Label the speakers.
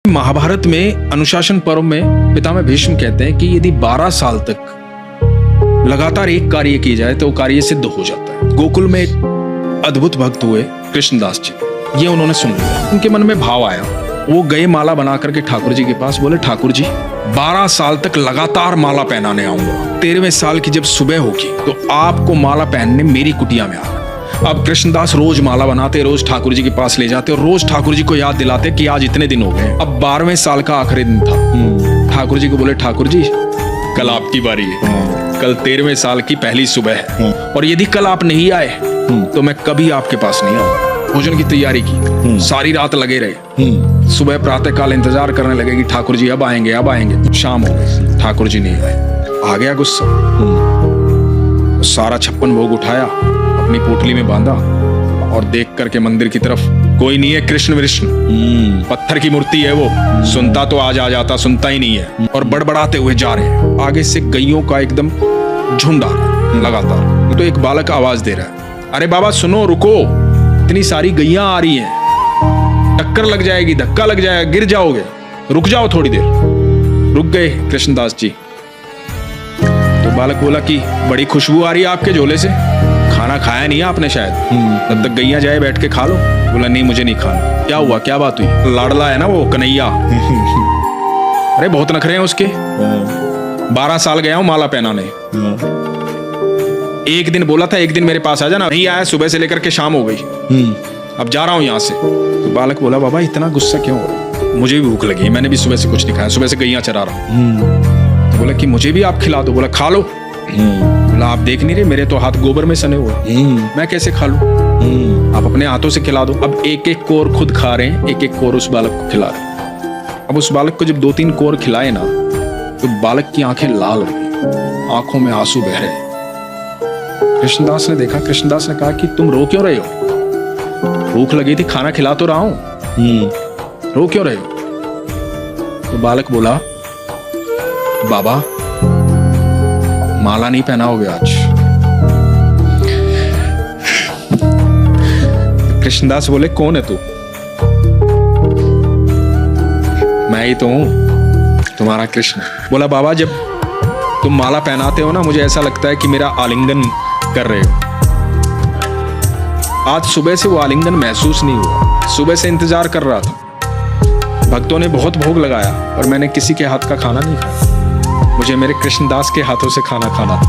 Speaker 1: महाभारत में अनुशासन पर्व में पितामह भीष्म कहते हैं कि यदि 12 साल तक लगातार एक कार्य किया जाए तो वो कार्य सिद्ध हो जाता है। गोकुल में एक अद्भुत भक्त हुए कृष्णदास जी, ये उन्होंने सुन लिया, उनके मन में भाव आया, वो गए माला बना करके ठाकुर जी के पास, बोले ठाकुर जी 12 साल तक लगातार माला पहनाने आऊंगा, 13वें साल की जब सुबह होगी तो आपको माला पहनने मेरी कुटिया में आना। अब कृष्णदास रोज माला बनाते, रोज ठाकुर जी के पास ले जाते और रोज ठाकुर जी को याद दिलाते कि आज इतने दिन हो गए। अब 12वें साल का आखिरी दिन था। ठाकुर जी को बोले ठाकुर जी कल आपकी बारी है, कल 13वें साल की पहली सुबह है और यदि कल आप नहीं आए तो मैं कभी आपके पास नहीं आऊंगा। भोजन की तैयारी की, सारी रात लगे रहे। सुबह प्रातः काल इंतजार करने लगे कि ठाकुर जी अब आएंगे अब आएंगे। शाम हो गई, ठाकुर जी नहीं आए। आ गया गुस्सा, सारा 56 भोग उठाया, अपनी पोटली में बांधा और देख करके मंदिर की तरफ, कोई नहीं है कृष्ण विष्णु, पत्थर की मूर्ति है वो, सुनता तो आज आ जाता, सुनता ही नहीं है। और बड़बड़ाते हुए जा रहे हैं। आगे से गैयों का एकदम झुंड आ रहा है लगातार। तो एक बालक आवाज दे रहा है, अरे बाबा सुनो, रुको, इतनी सारी गैया आ रही हैं, टक्कर लग जाएगी, धक्का लग जाएगा, गिर जाओगे, रुक जाओ थोड़ी देर। रुक गए कृष्णदास जी। तो बालक बोला कि बड़ी खुशबू आ रही है आपके झोले से, खाना खाया नहीं है आपने शायद, तब तक गैया जाए बैठ के खा लो। बोला नहीं मुझे नहीं खाना। क्या हुआ, क्या बात हुई? लाडला है ना वो कन्हैया। अरे बहुत नखरे हैं उसके, 12 साल गया हूं माला पहनाने, एक दिन बोला था एक दिन मेरे पास आ जाना, नहीं आया, सुबह से लेकर के शाम हो गई, अब जा रहा हूं यहाँ से। तो बालक बोला बाबा इतना गुस्सा क्यों हो रहा? मुझे भी भूख लगी है, मैंने भी सुबह से कुछ नहीं खाया, सुबह से गैया चरा रहा हूँ। तो बोला कि मुझे भी आप खिला दो। बोला खा लो। बोला आप देख नहीं रहे मेरे तो हाथ गोबर में सने हुए, मैं कैसे खा लूं? आप अपने हाथों से खिला दो। अब एक एक कोर खुद खा रहे हैं, एक एक कोर उस बालक को खिला रहे हैं। अब उस बालक को जब 2-3 कोर खिलाए ना तो बालक की आंखें लाल हो गई, आंखों में आंसू बह रहे। कृष्णदास ने देखा, कृष्णदास ने कहा कि तुम रो क्यों रहे हो? भूख लगी थी, खाना खिला तो रहा हूं, रो क्यों रहे हो? तो बालक बोला बाबा माला नहीं पहनाओगे आज। कृष्णदास बोले कौन है तू? मैं ही तो हूं, तुम्हारा कृष्ण। बोला बाबा जब तुम माला पहनाते हो ना मुझे ऐसा लगता है कि मेरा आलिंगन कर रहे हो। आज सुबह से वो आलिंगन महसूस नहीं हुआ, सुबह से इंतजार कर रहा था। भक्तों ने बहुत भोग लगाया और मैंने किसी के हाथ का खाना नहीं खाया, मुझे मेरे कृष्णदास के हाथों से खाना खाना था।